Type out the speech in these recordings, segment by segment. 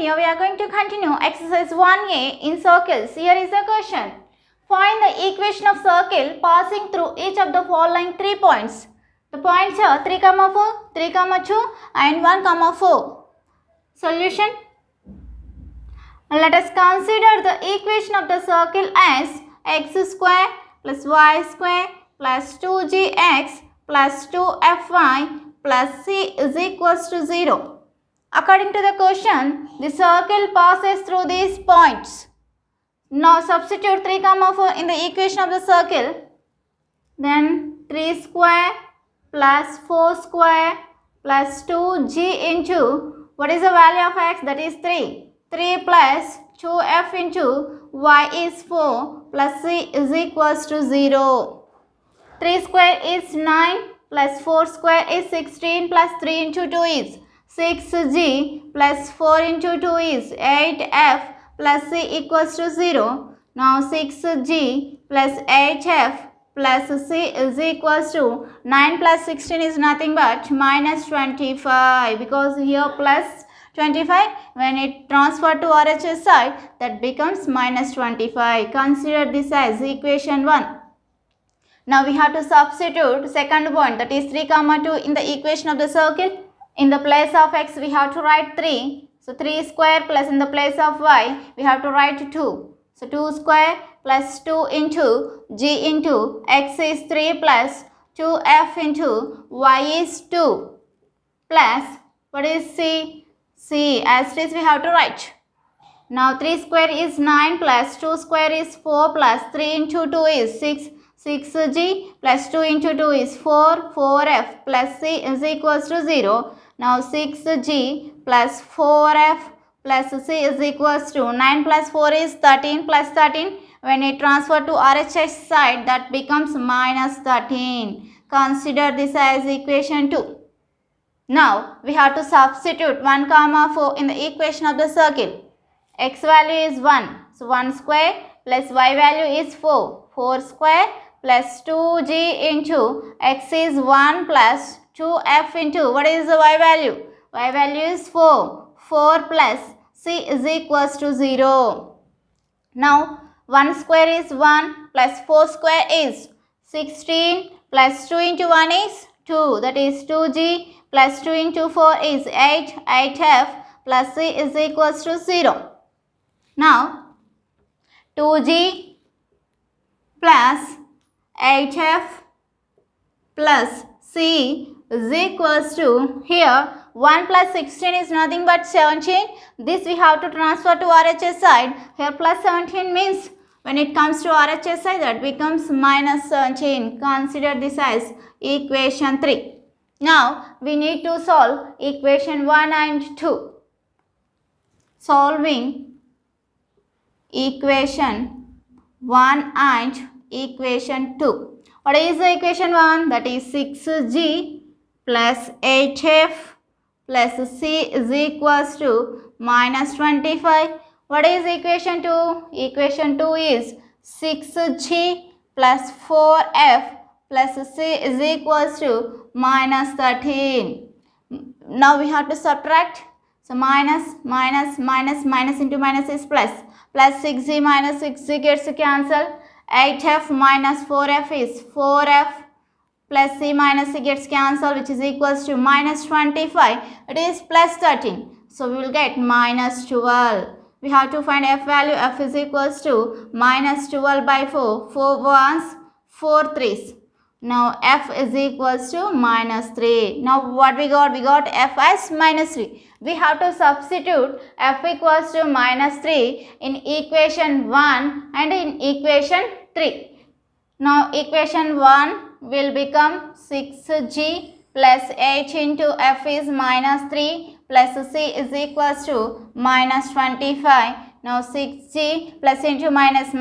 here we are going to continue exercise 1a in circles. Here is a question. Find the equation of circle passing through each of the following 3 points. The points are 3, 4, 3, 2 and 1, 4. Solution. Let us consider the equation of the circle as x square plus y square plus 2gx plus 2fy plus c is equals to 0. According to the question, the circle passes through these points. Now substitute 3, 4 in the equation of the circle. Then 3 square plus 4 square plus 2g into, what is the value of x? That is 3. 3 plus 2f into y is 4 plus c is equals to 0. 3 square is 9 plus 4 square is 16 plus 3 into 2 is 6g plus 4 into 2 is 8f plus c equals to 0. Now 6g plus 8f plus c is equals to 9 plus 16 is nothing but minus 25, because here plus 25, when it transferred to RHS side, that becomes minus 25. Consider this as equation 1. Now we have to substitute second point, that is 3, 2 in the equation of the circle. In the place of x we have to write 3. So 3 square plus in the place of y we have to write 2. So 2 square plus 2 into g into x is 3 plus 2f into y is 2 plus, what is c? C as it is we have to write. Now 3 square is 9 plus 2 square is 4 plus 3 into 2 is 6. 6g plus 2 into 2 is 4. 4f plus c is equals to 0. Now 6g plus 4f plus c is equals to 9 plus 4 is 13 plus 13. When it transfer to RHS side, that becomes minus 13. Consider this as equation 2. Now we have to substitute 1, 4 in the equation of the circle. X value is 1. So 1 square plus y value is 4. 4 square plus 2g into x is 1 plus 2f into, what is the y value? Y value is 4. 4 plus c is equals to 0. Now 1 square is 1 plus 4 square is 16 plus 2 into 1 is 2. That is 2g plus 2 into 4 is 8. 8f plus c is equals to 0. Now 2g plus 8f plus c is equals to, here 1 plus 16 is nothing but 17. This we have to transfer to RHS side. Here plus 17 means when it comes to RHS side, that becomes minus 17. Consider this as equation 3. Now we need to solve equation 1 and 2. Solving equation 1 and equation 2. What is the equation 1? That is 6g plus 8f plus c is equals to minus 25. What is equation 2? Equation 2 is 6g plus 4f plus c is equals to minus 13. Now we have to subtract. So minus into minus is plus. Plus 6g minus 6g gets cancelled. 8f minus 4f is 4f plus c minus c gets cancelled, which is equals to minus 25. It is plus 13. So we will get minus 12. We have to find f value. F is equals to minus 12 by 4. 4 ones, 4 threes. Now f is equals to minus 3. Now what we got? We got f as minus 3. We have to substitute f equals to minus 3 in equation 1 and in equation 3. Now equation 1 will become 6g plus 8 into f is minus 3 plus c is equals to minus 25. Now 6g plus into minus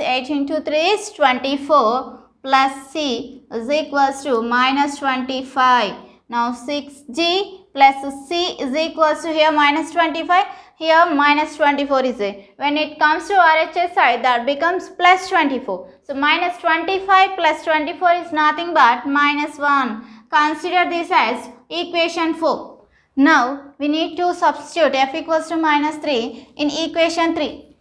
8 into 3 is 24 plus c is equals to minus 25. Now 6g plus c is equals to, here minus 25, here minus 24 is there. When it comes to RHS side, that becomes plus 24. So minus 25 plus 24 is nothing but minus 1. Consider this as equation 4. Now we need to substitute f equals to minus 3 in equation 3.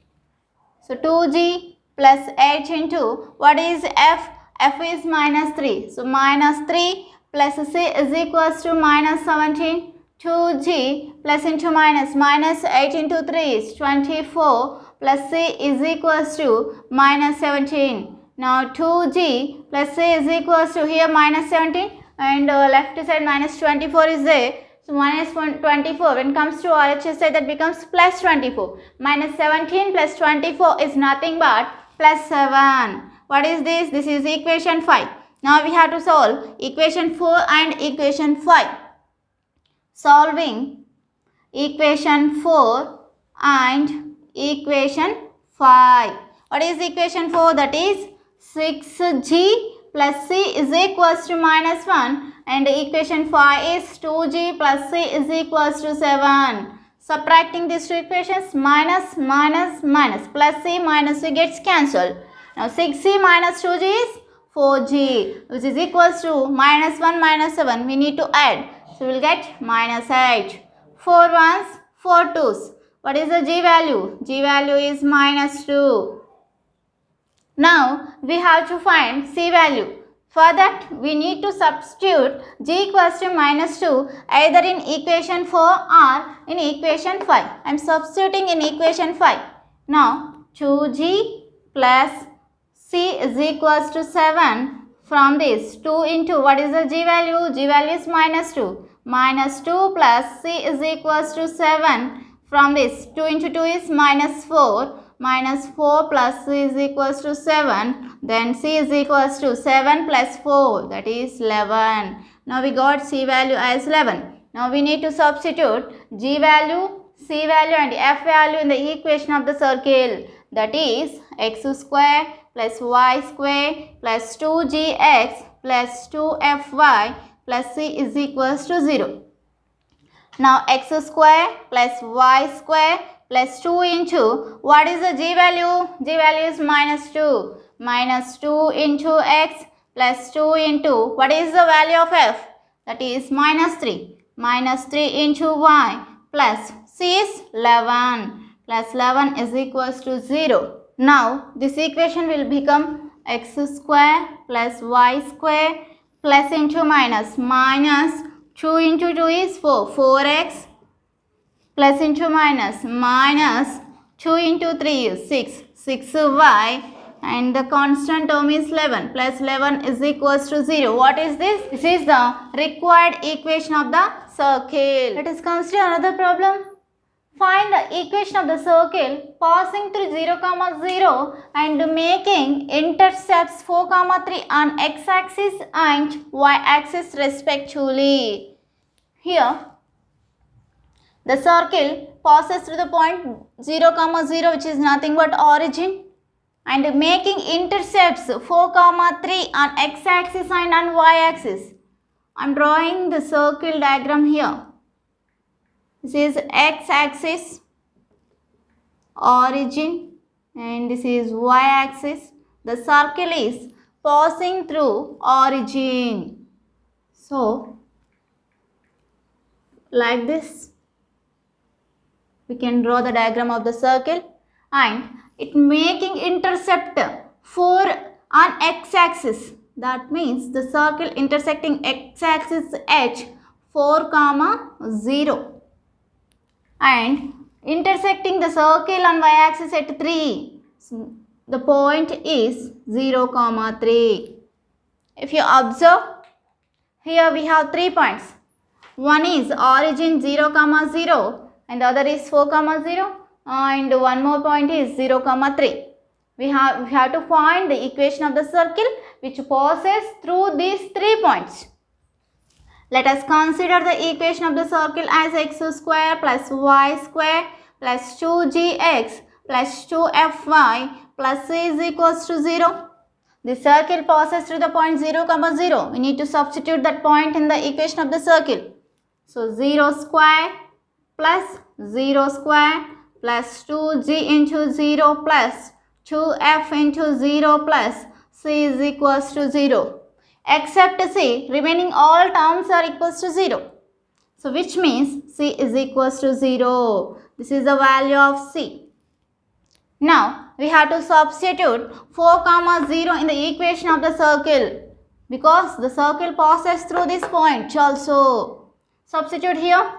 So 2g plus h into what is f? F is minus 3. So minus 3 plus c is equals to minus 17. 2g plus into minus 8 into 3 is 24 plus c is equals to minus 17. Now 2g plus c is equals to here minus 17 and left side minus 24 is there. So minus 24 when comes to RHS side that becomes plus 24. Minus 17 plus 24 is nothing but plus 7. What is this? This is equation 5. Now we have to solve equation 4 and equation 5. Solving equation 4 and equation 5. What is equation 4? That is 6g plus c is equals to minus 1 and equation 5 is 2g plus c is equals to 7. Subtracting these two equations, minus plus c minus c gets cancelled. Now 6c minus 2g is 4g which is equals to minus 1 minus 7. We need to add. So we will get minus 8. 4 ones, 4 twos. What is the g value? G value is minus 2. Now we have to find c value. For that we need to substitute g equals to minus 2 either in equation 4 or in equation 5. I am substituting in equation 5. Now 2g plus c is equals to 7. From this 2 into what is the g value? G value is minus 2. Minus 2 plus c is equals to 7. From this 2 into 2 is minus 4. Minus 4 plus c is equals to 7. Then c is equals to 7 plus 4 that is 11. Now we got c value as 11. Now we need to substitute g value, c value and f value in the equation of the circle. That is x square plus y square plus 2gx plus 2fy plus c is equals to 0. Now x square plus y square plus 2 into what is the g value? G value is minus 2. Minus 2 into x plus 2 into what is the value of f? That is minus 3. Minus 3 into y plus c is 11. Plus 11 is equals to 0. Now this equation will become x square plus y square plus into minus 2 into 2 is 4. 4x plus into minus 2 into 3 is 6. 6y and the constant term is 11. Plus 11 is equals to 0. What is this? This is the required equation of the circle. Let us consider another problem. Find the equation of the circle passing through 0, 0 and making intercepts 4, 3 on x-axis and y-axis respectively. Here, the circle passes through the point 0, 0 which is nothing but origin and making intercepts 4, 3 on x-axis and on y-axis. I am drawing the circle diagram here. This is x-axis, origin, and this is y-axis. The circle is passing through origin. So, like this, we can draw the diagram of the circle and it making intercept 4 on x-axis. That means the circle intersecting x-axis h 4, 0. And intersecting the circle on y-axis at 3. So, the point is 0, 3. If you observe, here we have 3 points. One is origin 0, 0 and the other is 4, 0 and one more point is 0, 3. We have to find the equation of the circle which passes through these 3 points. Let us consider the equation of the circle as x square plus y square plus 2gx plus 2fy plus c is equals to 0. The circle passes through the point 0, 0. We need to substitute that point in the equation of the circle. So 0 square plus 0 square plus 2g into 0 plus 2f into 0 plus c is equals to 0. Except c, remaining all terms are equals to 0. So which means C is equals to 0. This is the value of C. Now we have to substitute 4, 0 in the equation of the circle because the circle passes through this point also. Substitute here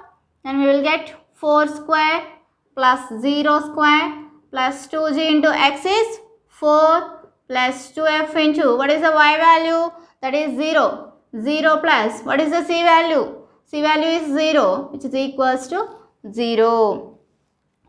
and we will get 4 square plus 0 square plus 2g into x is 4 plus 2f into what is the y value? That is 0. 0 plus what is the c value? C value is 0 which is equals to 0.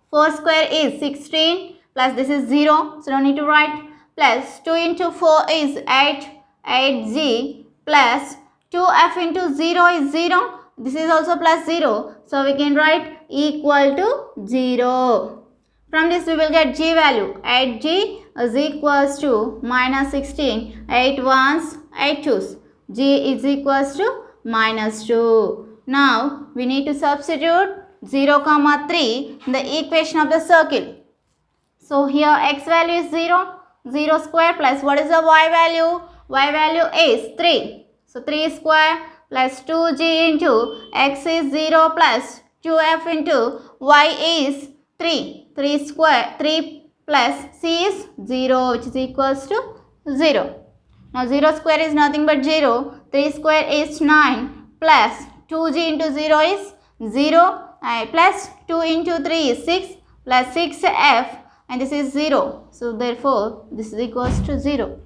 4 square is 16 plus this is 0 so no need to write plus 2 into 4 is 8 8g plus 2f into 0 is 0. This is also plus 0. So we can write equal to 0. From this we will get g value. 8g is equals to minus 16. 8 ones, 8 twos. G is equals to minus 2. Now we need to substitute 0, 3 in the equation of the circle. So here x value is 0. 0 square plus what is the y value? Y value is 3. So 3 square plus 2g into x is 0 plus 2f into y is 3. 3 square 3 plus c is 0 which is equals to 0. Now 0 square is nothing but 0. 3 square is 9 plus 2g into 0 is 0 plus 2 into 3 is 6 plus 6f and this is 0. So therefore this is equals to 0.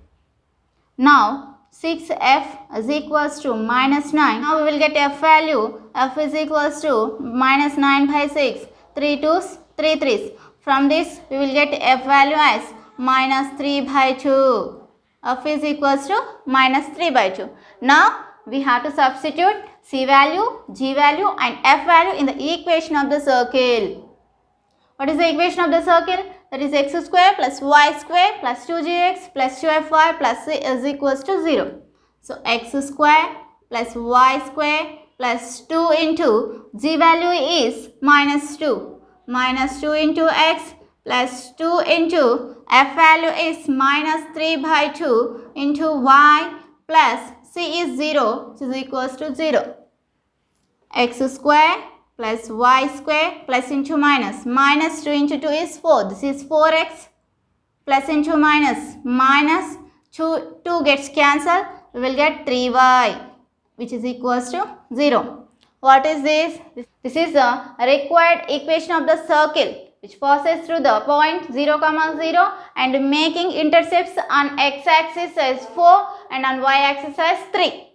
Now 6f is equals to minus 9. Now we will get f value. F is equals to minus 9 by 6. 3 2s, 3 3s. From this we will get f value as minus 3 by 2. F is equals to minus 3 by 2. Now we have to substitute c value, g value and f value in the equation of the circle. What is the equation of the circle? That is x square plus y square plus 2gx plus 2fy plus c is equals to 0. So x square plus y square plus 2 into g value is minus 2. Minus 2 into x plus 2 into f value is minus 3 by 2 into y plus c is 0 which is equals to 0. X square plus y square plus into minus. Minus 2 into 2 is 4. This is 4x plus into minus. Minus 2 gets cancelled. We will get 3y which is equals to 0. What is this? This is the required equation of the circle which passes through the point 0, 0 and making intercepts on x-axis as 4 and on y-axis as 3.